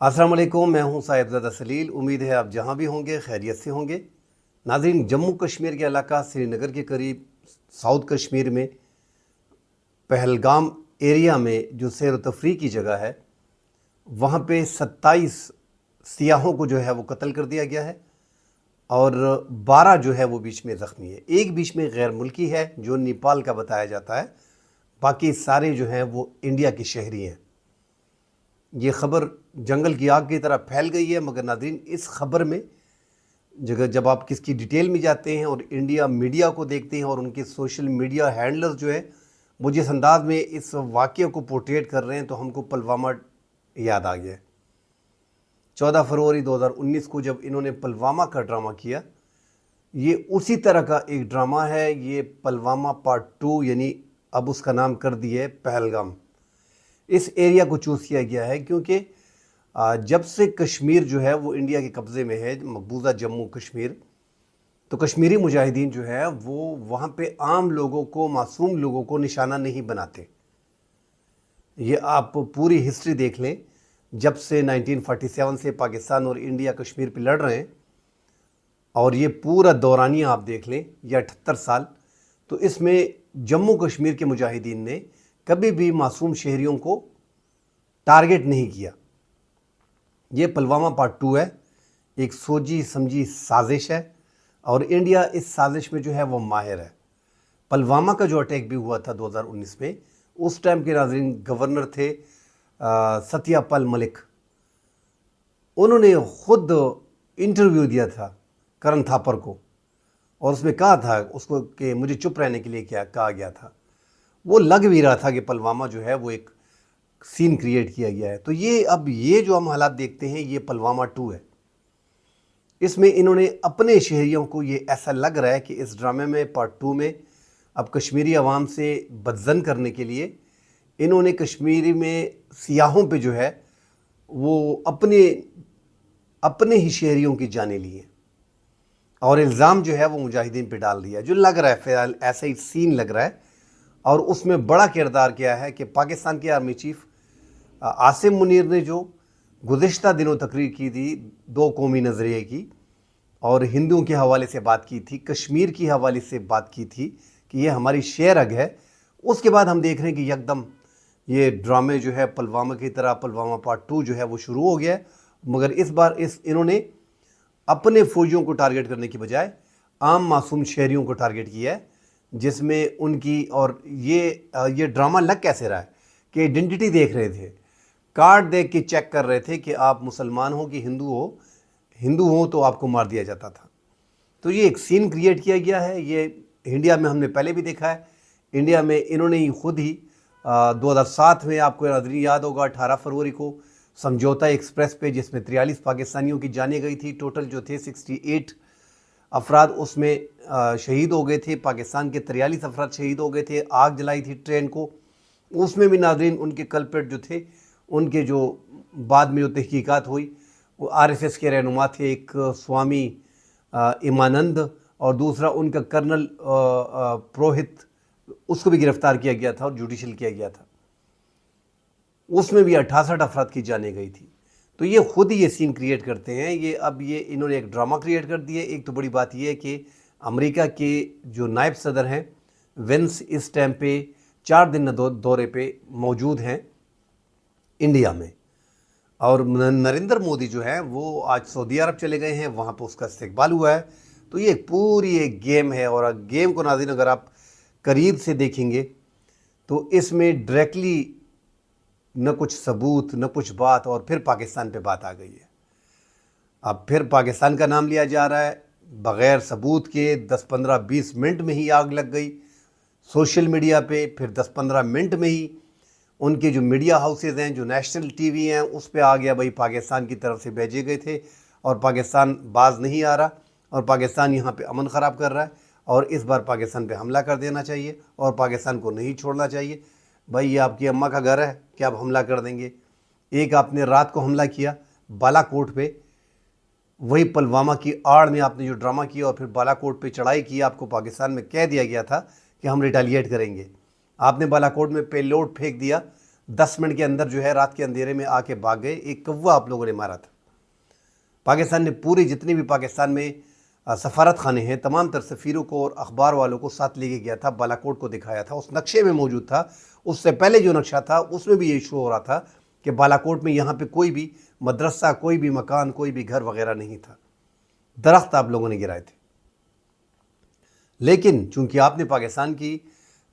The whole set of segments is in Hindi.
अस्सलाम वालेकुम, मैं हूं साहिबजादा सलील। उम्मीद है आप जहां भी होंगे खैरियत से होंगे। नाज़रीन, जम्मू कश्मीर के इलाका श्रीनगर के करीब साउथ कश्मीर में पहलगाम एरिया में जो सैर व तफरीह की जगह है, वहाँ पे 27 सियाहों को जो है वो कत्ल कर दिया गया है और 12 जो है वो बीच में ज़ख्मी है। एक बीच में गैर मुल्की है जो नेपाल का बताया जाता है, बाकी सारे जो हैं वो इंडिया के शहरी हैं। ये ख़बर जंगल की आग की तरह फैल गई है, मगर नाज़रीन इस ख़बर में जब आप किसकी डिटेल में जाते हैं और इंडिया मीडिया को देखते हैं और उनके सोशल मीडिया हैंडलर्स जो है वो जिस अंदाज में इस वाक़े को पोर्ट्रेट कर रहे हैं, तो हमको पुलवामा याद आ गया। 14 फरवरी 2019 को जब इन्होंने पुलवामा का ड्रामा किया, ये उसी तरह का एक ड्रामा है। ये पुलवामा पार्ट 2, यानी अब उसका नाम कर दिया है पहलगाम। इस एरिया को चूज़ किया गया है क्योंकि जब से कश्मीर जो है वो इंडिया के कब्ज़े में है, मकबूजा जम्मू कश्मीर, तो कश्मीरी मुजाहिदीन जो है वो वहाँ पे आम लोगों को, मासूम लोगों को निशाना नहीं बनाते। ये आप पूरी हिस्ट्री देख लें, जब से 1947 से पाकिस्तान और इंडिया कश्मीर पे लड़ रहे हैं और ये पूरा दौरानिया आप देख लें, ये 78 साल, तो इसमें जम्मू कश्मीर के मुजाहिदीन ने कभी भी मासूम शहरियों को टारगेट नहीं किया। ये पुलवामा पार्ट 2 है, एक सोची समझी साजिश है और इंडिया इस साजिश में जो है वो माहिर है। पुलवामा का जो अटैक भी हुआ था 2019 में, उस टाइम के नाज़रीन गवर्नर थे सत्यपाल मलिक। उन्होंने खुद इंटरव्यू दिया था करण थापर को और उसमें कहा था उसको कि मुझे चुप रहने के लिए क्या कहा गया था। वो लग भी रहा था कि पुलवामा जो है वो एक सीन क्रिएट किया गया है। तो ये जो हम हालात देखते हैं, ये पुलवामा 2 है। इसमें इन्होंने अपने शहरियों को, ये ऐसा लग रहा है कि इस ड्रामे में पार्ट 2 में अब कश्मीरी अवाम से बदजन करने के लिए इन्होंने कश्मीरी में सियाहों पे जो है वो अपने ही शहरियों की जानें ली हैं और इल्ज़ाम जो है वो मुजाहिदीन पे डाल दिया, जो लग रहा है फ़िलहाल ऐसा ही सीन लग रहा है। और उसमें बड़ा किरदार क्या है कि पाकिस्तान के आर्मी चीफ आसिम मुनीर ने जो गुज़िश्ता दिनों तकरीर की थी 2 कौमी नज़रिए की, और हिंदुओं के हवाले से बात की थी, कश्मीर की हवाले से बात की थी कि ये हमारी शेर अग है। उसके बाद हम देख रहे हैं कि यकदम ये ड्रामे जो है पुलवामा की तरह, पुलवामा पार्ट 2 जो है वो शुरू हो गया है। मगर इस बार इन्होंने अपने फ़ौजियों को टारगेट करने की बजाय आम मासूम शहरियों को टारगेट किया है, जिसमें उनकी, और ये ड्रामा लग कैसे रहा है कि आइडेंटिटी देख रहे थे, कार्ड देख के चेक कर रहे थे कि आप मुसलमान हो कि हिंदू हो तो आपको मार दिया जाता था। तो ये एक सीन क्रिएट किया गया है। ये इंडिया में हमने पहले भी देखा है। इंडिया में इन्होंने ही खुद ही 2007 में, आपको याद होगा, 18 फरवरी को समझौता एक्सप्रेस पे, जिसमें 43 पाकिस्तानियों की जानें गई थी, टोटल जो थे 68 अफराद उसमें शहीद हो गए थे। पाकिस्तान के 43 अफराद शहीद हो गए थे। आग जलाई थी ट्रेन को, उसमें भी नाज़रीन उनके कल्प्रिट जो थे, उनके जो बाद में जो तहकीकात हुई, वो आरएसएस के रहनुमा थे, एक स्वामी इमानंद और दूसरा उनका कर्नल पुरोहित, उसको भी गिरफ्तार किया गया था और जुडिशल किया गया था। उसमें भी 68 अफराद की जानें गई थी। तो ये खुद ही ये सीन क्रिएट करते हैं। ये इन्होंने एक ड्रामा क्रिएट कर दिया। एक तो बड़ी बात ये है कि अमेरिका के जो नायब सदर हैं वेंस, इस टाइम पे 4 दिन दौरे पे मौजूद हैं इंडिया में, और नरेंद्र मोदी जो है वो आज सऊदी अरब चले गए हैं, वहाँ पर उसका इस्तकबाल हुआ है। तो ये पूरी एक गेम है, और गेम को नाज़रीन अगर आप करीब से देखेंगे तो इसमें डायरेक्टली न कुछ सबूत, न कुछ बात, और फिर पाकिस्तान पे बात आ गई है। अब फिर पाकिस्तान का नाम लिया जा रहा है बग़ैर सबूत के। 10, 15, 20 मिनट में ही आग लग गई सोशल मीडिया पे। फिर 10, 15 मिनट में ही उनके जो मीडिया हाउसेज हैं, जो नेशनल टीवी हैं, उस पे आ गया भाई पाकिस्तान की तरफ से भेजे गए थे और पाकिस्तान बाज नहीं आ रहा और पाकिस्तान यहाँ पे अमन ख़राब कर रहा है और इस बार पाकिस्तान पे हमला कर देना चाहिए और पाकिस्तान को नहीं छोड़ना चाहिए। भाई ये आपकी अम्मा का घर है, क्या आप हमला कर देंगे? एक आपने रात को हमला किया बालाकोट पे, वही पुलवामा की आड़ में आपने जो ड्रामा किया और फिर बालाकोट पे चढ़ाई की। आपको पाकिस्तान में कह दिया गया था कि हम रिटेलिएट करेंगे। आपने बालाकोट में पेलोड फेंक दिया 10 मिनट के अंदर जो है रात के अंधेरे में आके भाग गए। एक कौवा आप लोगों ने मारा था। पाकिस्तान ने पूरी जितनी भी पाकिस्तान में सफारत खाने हैं तमाम तर सफ़ीरों को और अखबार वालों को साथ लेके गया था, बालाकोट को दिखाया था, उस नक्शे में मौजूद था। उससे पहले जो नक्शा था उसमें भी ये शो हो रहा था कि बालाकोट में यहाँ पे कोई भी मदरसा, कोई भी मकान, कोई भी घर वगैरह नहीं था। दरख्त आप लोगों ने गिराए थे। लेकिन चूंकि आपने पाकिस्तान की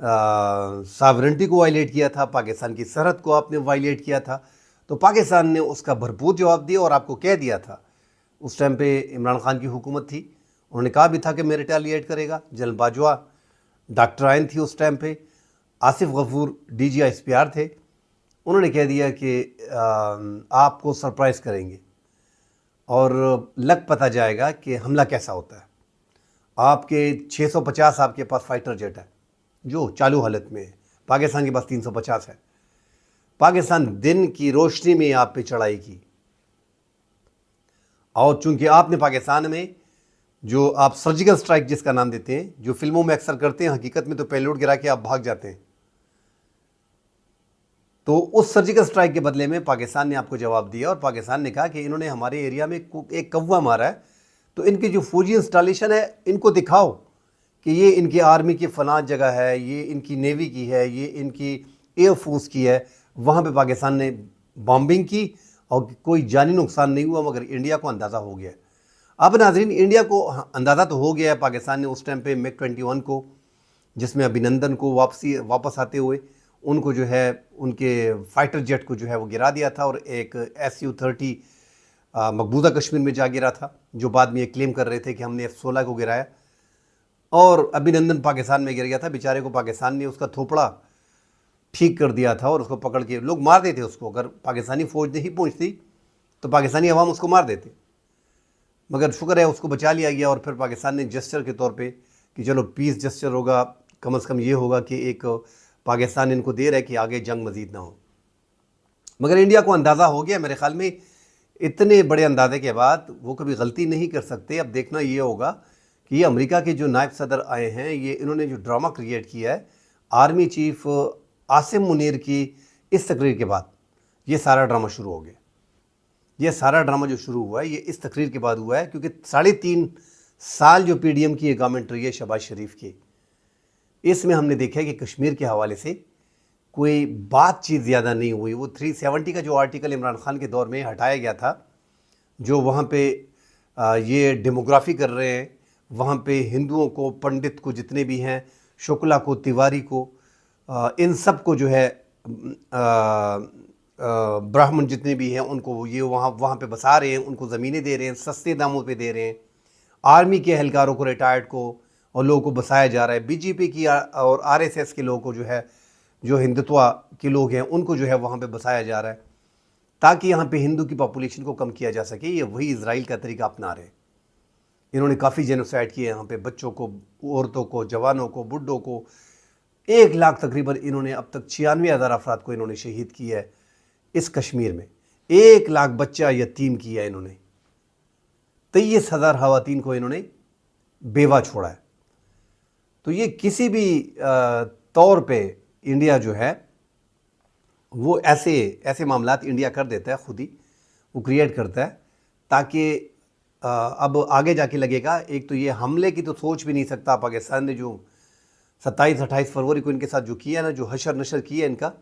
सावरेंटी को वायलेट किया था, पाकिस्तान की सरहद को आपने वायलेट किया था, तो पाकिस्तान ने उसका भरपूर जवाब दिया और आपको कह दिया था। उस टाइम पे इमरान खान की हुकूमत थी, उन्होंने कहा भी था कि मैं रिटेलिएट करेगा। जनरल बाजवा डॉक्टर आयन थी उस टाइम पे, आसिफ गफूर DGI थे, उन्होंने कह दिया कि आपको सरप्राइज़ करेंगे और लग पता जाएगा कि हमला कैसा होता है। आपके 650 आपके पास फाइटर जेट है जो चालू हालत में है, पाकिस्तान के पास 350 है। पाकिस्तान दिन की रोशनी में आप पे चढ़ाई की, और चूंकि आपने पाकिस्तान में जो आप सर्जिकल स्ट्राइक जिसका नाम देते हैं, जो फिल्मों में अक्सर करते हैं, हकीकत में तो पेलोड गिरा के आप भाग जाते हैं, तो उस सर्जिकल स्ट्राइक के बदले में पाकिस्तान ने आपको जवाब दिया और पाकिस्तान ने कहा कि इन्होंने हमारे एरिया में एक कौवा मारा है, तो इनकी जो फौजी इंस्टॉलेशन है इनको दिखाओ कि ये इनकी आर्मी की फलां जगह है, ये इनकी नेवी की है, ये इनकी एयरफोर्स की है। वहाँ पे पाकिस्तान ने बॉम्बिंग की और कोई जानी नुकसान नहीं हुआ, मगर इंडिया को अंदाज़ा हो गया। अब नाज़रीन, इंडिया को अंदाज़ा तो हो गया है, पाकिस्तान ने उस टाइम पे MiG-21 को, जिसमें अभिनंदन को वापस आते हुए उनको जो है उनके फाइटर जेट को जो है वो गिरा दिया था, और एक Su-30 मकबूजा कश्मीर में जा गिरा था, जो बाद में ये क्लेम कर रहे थे कि हमने F-16 को गिराया, और अभिनंदन पाकिस्तान में गिर गया था। बेचारे को पाकिस्तान ने उसका थोपड़ा ठीक कर दिया था और उसको पकड़ के लोग मार देते उसको। अगर पाकिस्तानी फ़ौज नहीं पहुंचती तो पाकिस्तानी अवाम उसको मार देते, मगर शुक्र है उसको बचा लिया गया। और फिर पाकिस्तान ने जेस्चर के तौर पे कि चलो पीस जेस्चर होगा, कम से कम ये होगा कि एक पाकिस्तान इनको दे रहा है कि आगे जंग मजीद ना हो। मगर इंडिया को अंदाज़ा हो गया, मेरे ख्याल में इतने बड़े अंदाजे के बाद वो कभी गलती नहीं कर सकते। अब देखना ये होगा कि ये अमेरिका के जो नायब सदर आए हैं, ये इन्होंने जो ड्रामा क्रिएट किया है आर्मी चीफ आसिम मुनीर की इस तकरीर के बाद, ये सारा ड्रामा शुरू हो गया। ये सारा ड्रामा जो शुरू हुआ है ये इस तकरीर के बाद हुआ है, क्योंकि 3.5 साल जो PDM की गवर्नमेंट रही है शहबाज शरीफ की, इसमें हमने देखा है कि कश्मीर के हवाले से कोई बातचीत ज़्यादा नहीं हुई। वो 370 का जो आर्टिकल इमरान खान के दौर में हटाया गया था, जो वहाँ पे ये डेमोग्राफी कर रहे हैं, वहाँ पे हिंदुओं को, पंडित को, जितने भी हैं, शुक्ला को, तिवारी को, इन सब को जो है ब्राह्मण जितने भी हैं उनको ये वहाँ पे बसा रहे हैं, उनको ज़मीनें दे रहे हैं, सस्ते दामों पे दे रहे हैं। आर्मी के एहलकारों को, रिटायर्ड को और लोगों को बसाया जा रहा है। BJP की और RSS के लोगों को जो है, जो हिंदुत्व के लोग हैं, उनको जो है वहाँ पे बसाया जा रहा है ताकि यहाँ पे हिंदू की पॉपुलेशन को कम किया जा सके। ये वही इजराइल का तरीका अपना रहे। इन्होंने काफ़ी जेनोसाइड किए यहाँ पे, बच्चों को, औरतों को, जवानों को, बुढ़ों को। 1 लाख तकरीबन इन्होंने अब तक 96,000 अफराद को इन्होंने शहीद किया है इस कश्मीर में। 1 लाख बच्चा यतीम किया है इन्होंने। 23,000 खवातीन को इन्होंने बेवा छोड़ा है। तो ये किसी भी तौर पे इंडिया जो है वो ऐसे मामलात इंडिया कर देता है, खुद ही वो क्रिएट करता है, ताकि अब आगे जाके लगेगा। एक तो ये हमले की तो सोच भी नहीं सकता पाकिस्तान ने, जो 27-28 फरवरी को इनके साथ जो किया ना, जो हशर नशर किया इनका।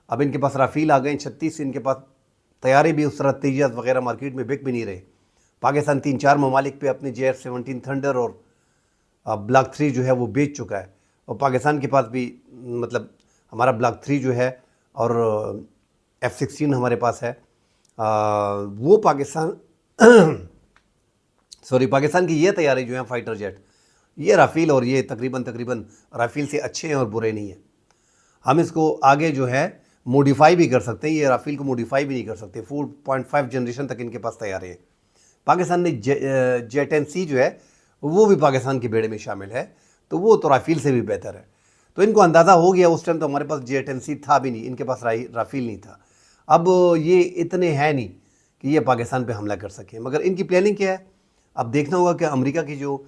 अब इनके पास राफील आ गए 36, इनके पास तैयारी भी उस तरह तेजस वगैरह मार्केट में बिक भी नहीं रहे। पाकिस्तान 3-4 ममालिक पे अपने JF-17 थंडर और ब्लॉक 3 जो है वो बेच चुका है। और पाकिस्तान के पास भी, मतलब हमारा ब्लॉक 3 जो है और F-16 हमारे पास है, वो पाकिस्तान की ये तैयारी जो है फाइटर जेट, ये राफील और ये तकरीबन राफील से अच्छे हैं और बुरे नहीं हैं। हम इसको आगे जो है मॉडिफाई भी कर सकते हैं, ये राफील को मॉडिफाई भी नहीं कर सकते। 4.5 जनरेशन तक इनके पास तैयारी है। पाकिस्तान ने J-10C जो है वो भी पाकिस्तान के बेड़े में शामिल है, तो वो तो राफील से भी बेहतर है। तो इनको अंदाज़ा हो गया, उस टाइम तो हमारे पास J-10C था भी नहीं, इनके पास राफील नहीं था। अब ये इतने हैं नहीं कि ये पाकिस्तान पे हमला कर सकें, मगर इनकी प्लानिंग क्या है अब देखना होगा कि अमेरिका की जो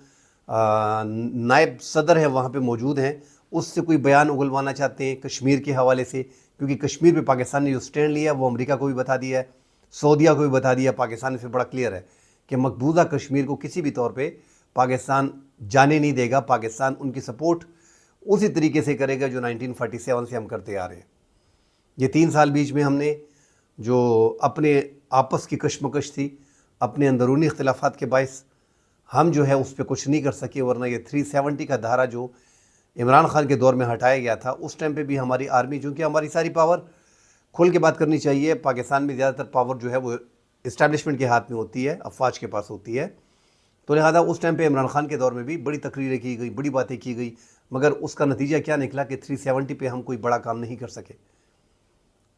नायब सदर है वहाँ पे मौजूद हैं, उससे कोई बयान उगलवाना चाहते हैं कश्मीर के हवाले से क्योंकि कश्मीर पे पाकिस्तान ने जो स्टैंड लिया वो अमेरिका को भी बता दिया है, सऊदीया को भी बता दिया। पाकिस्तान इसमें बड़ा क्लियर है कि मकबूजा कश्मीर को किसी भी तौर पे पाकिस्तान जाने नहीं देगा। पाकिस्तान उनकी सपोर्ट उसी तरीके से करेगा जो 1947 से हम करते आ रहे हैं। ये 3 साल बीच में हमने जो अपने आपस की कशमकश थी, अपने अंदरूनी इख्तिलाफात के बायस हम जो है उस पर कुछ नहीं कर सके, वरना ये 370 का धारा जो इमरान खान के दौर में हटाया गया था, उस टाइम पे भी हमारी आर्मी, चूँकि हमारी सारी पावर खोल के बात करनी चाहिए, पाकिस्तान में ज़्यादातर पावर जो है वो इस्टेब्लिशमेंट के हाथ में होती है, अफवाज के पास होती है। तो लिहाजा उस टाइम पे इमरान खान के दौर में भी बड़ी तकरीरें की गई, बड़ी बातें की गई, मगर उसका नतीजा क्या निकला कि 370 पे हम कोई बड़ा काम नहीं कर सके,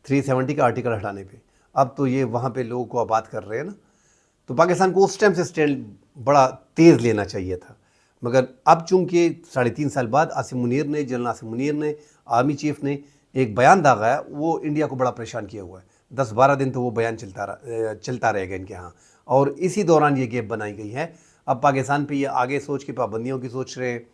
370 का आर्टिकल हटाने पे। अब तो ये वहाँ पे लोगों को आबाद कर रहे हैं ना, तो पाकिस्तान को उस टाइम से स्टैंड बड़ा तेज़ लेना चाहिए था। मगर अब चूँकि 3.5 साल बाद आसिम मुनीर ने, जनरल आसिम मुनीर ने, आर्मी चीफ ने एक बयान दागा है, वो इंडिया को बड़ा परेशान किया हुआ है। 10-12 दिन तो वो बयान चलता रहेगा इनके यहाँ, और इसी दौरान ये गैप बनाई गई है। अब पाकिस्तान पे ये आगे सोच के पाबंदियों की सोच रहे हैं,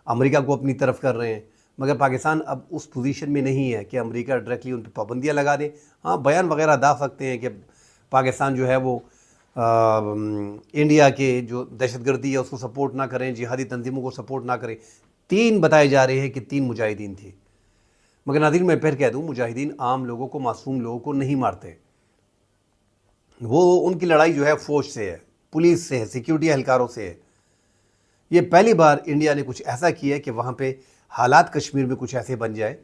अमेरिका को अपनी तरफ कर रहे हैं, मगर पाकिस्तान अब उस पोजीशन में नहीं है कि अमेरिका डायरेक्टली उन पर पाबंदियाँ लगा दे। हाँ, बयान वगैरह दा सकते हैं कि पाकिस्तान जो है वो इंडिया के जो दहशतगर्दी है उसको सपोर्ट ना करें, जिहादी तंजीमों को सपोर्ट ना करें। 3 बताए जा रहे हैं कि 3 मुजाहिदीन थे, मगर नाज़रीन मैं फिर कह दूँ, मुजाहिदीन आम लोगों को, मासूम लोगों को नहीं मारते। वो उनकी लड़ाई जो है फ़ौज से है, पुलिस से है, सिक्योरिटी एहलकारों से है। ये पहली बार इंडिया ने कुछ ऐसा किया है कि वहाँ पे हालात कश्मीर में कुछ ऐसे बन जाए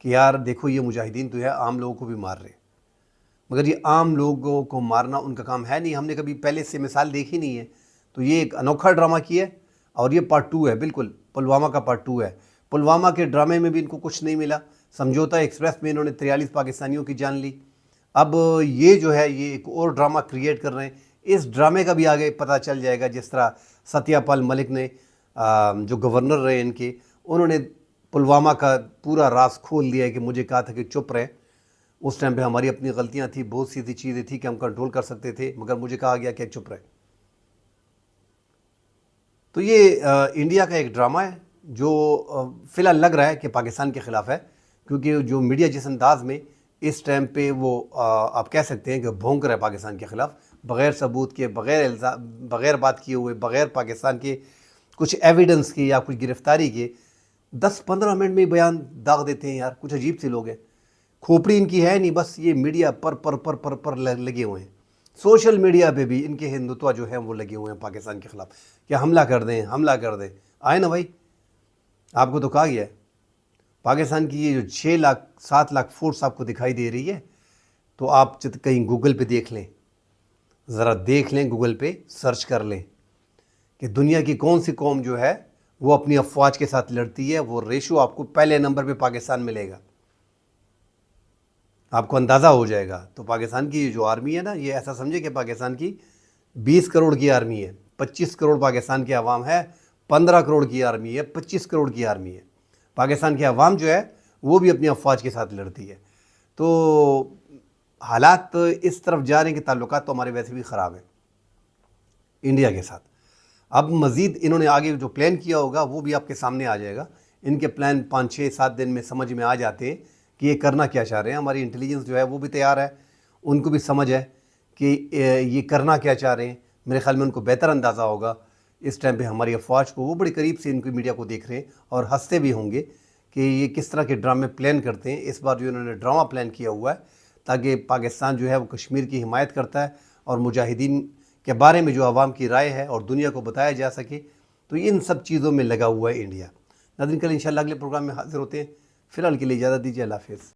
कि यार देखो ये मुजाहिदीन तो है, आम लोगों को भी मार रहे हैं, मगर ये आम लोगों को मारना उनका काम है नहीं, हमने कभी पहले से मिसाल देखी नहीं है। तो ये एक अनोखा ड्रामा किया है, और ये पार्ट 2 है, बिल्कुल पुलवामा का पार्ट 2 है। पुलवामा के ड्रामे में भी इनको कुछ नहीं मिला, समझौता एक्सप्रेस में इन्होंने 43 पाकिस्तानियों की जान ली। अब ये जो है ये एक और ड्रामा क्रिएट कर रहे हैं। इस ड्रामे का भी आगे पता चल जाएगा, जिस तरह सत्यपाल मलिक ने जो गवर्नर रहे इनके, उन्होंने पुलवामा का पूरा राज खोल दिया है कि मुझे कहा था कि चुप रहे। उस टाइम पे हमारी अपनी गलतियां थी, बहुत सी ऐसी चीज़ें थी कि हम कंट्रोल कर सकते थे, मगर मुझे कहा गया कि चुप रहे। तो ये इंडिया का एक ड्रामा है जो फ़िलहाल लग रहा है कि पाकिस्तान के ख़िलाफ़ है, क्योंकि जो मीडिया जिस अंदाज़ में इस टाइम पे वो आप कह सकते हैं कि भौंक रहा है पाकिस्तान के ख़िलाफ़, बग़ैर सबूत के, बग़ैर बात किए हुए, बग़ैर पाकिस्तान के कुछ एविडेंस के या कुछ गिरफ्तारी के 10-15 मिनट में बयान दाग देते हैं। यार कुछ अजीब से लोग हैं, खोपड़ी इनकी है नहीं, बस ये मीडिया पर लगे हुए हैं। सोशल मीडिया पे भी इनके हिंदुत्व जो है वो लगे हुए हैं पाकिस्तान के ख़िलाफ़, कि हमला कर दें, हमला कर दें। आए ना भाई, आपको तो कहा गया है, पाकिस्तान की ये जो 6 लाख 7 लाख फोर्स आपको दिखाई दे रही है, तो आप कहीं गूगल पे देख लें, ज़रा देख लें, गूगल पे सर्च कर लें कि दुनिया की कौन सी कौम जो है वो अपनी अफवाज के साथ लड़ती है। वो रेशो आपको पहले नंबर पे पाकिस्तान मिलेगा, आपको अंदाज़ा हो जाएगा। तो पाकिस्तान की जो आर्मी है ना, ये ऐसा समझे कि पाकिस्तान की 20 करोड़ की आर्मी है, 25 करोड़ पाकिस्तान की आवाम है, 15 करोड़ की आर्मी है, 25 करोड़ की आर्मी है। पाकिस्तान की आवाम जो है वो भी अपनी अफवाज के साथ लड़ती है। तो हालात इस तरफ जा रहे हैं कि ताल्लुकात तो हमारे वैसे भी ख़राब हैं इंडिया के साथ। अब मज़ीद इन्होंने आगे जो प्लान किया होगा वो भी आपके सामने आ जाएगा। इनके प्लान 5-6-7 दिन में समझ में आ जाते हैं कि ये करना क्या चाह रहे हैं। हमारी इंटेलिजेंस जो है वो भी तैयार है, उनको भी समझ है कि ये करना क्या चाह रहे हैं। मेरे ख्याल में उनको बेहतर अंदाज़ा होगा इस टाइम पे हमारी अफवाज को, वो बड़ी करीब से इनकी मीडिया को देख रहे हैं और हंसते भी होंगे कि ये किस तरह के ड्रामे प्लान करते हैं। इस बार जो इन्होंने ड्रामा प्लान किया हुआ है ताकि पाकिस्तान जो है वो कश्मीर की हिमायत करता है और मुजाहिदीन के बारे में जो आवाम की राय है और दुनिया को बताया जा सके, तो इन सब चीज़ों में लगा हुआ है इंडिया। नाज़रीन, कल इंशाल्लाह अगले प्रोग्राम में हाजिर होते हैं। फ़िलहाल के लिए इजाज़त दीजिए, अल्लाह हाफ़िज़।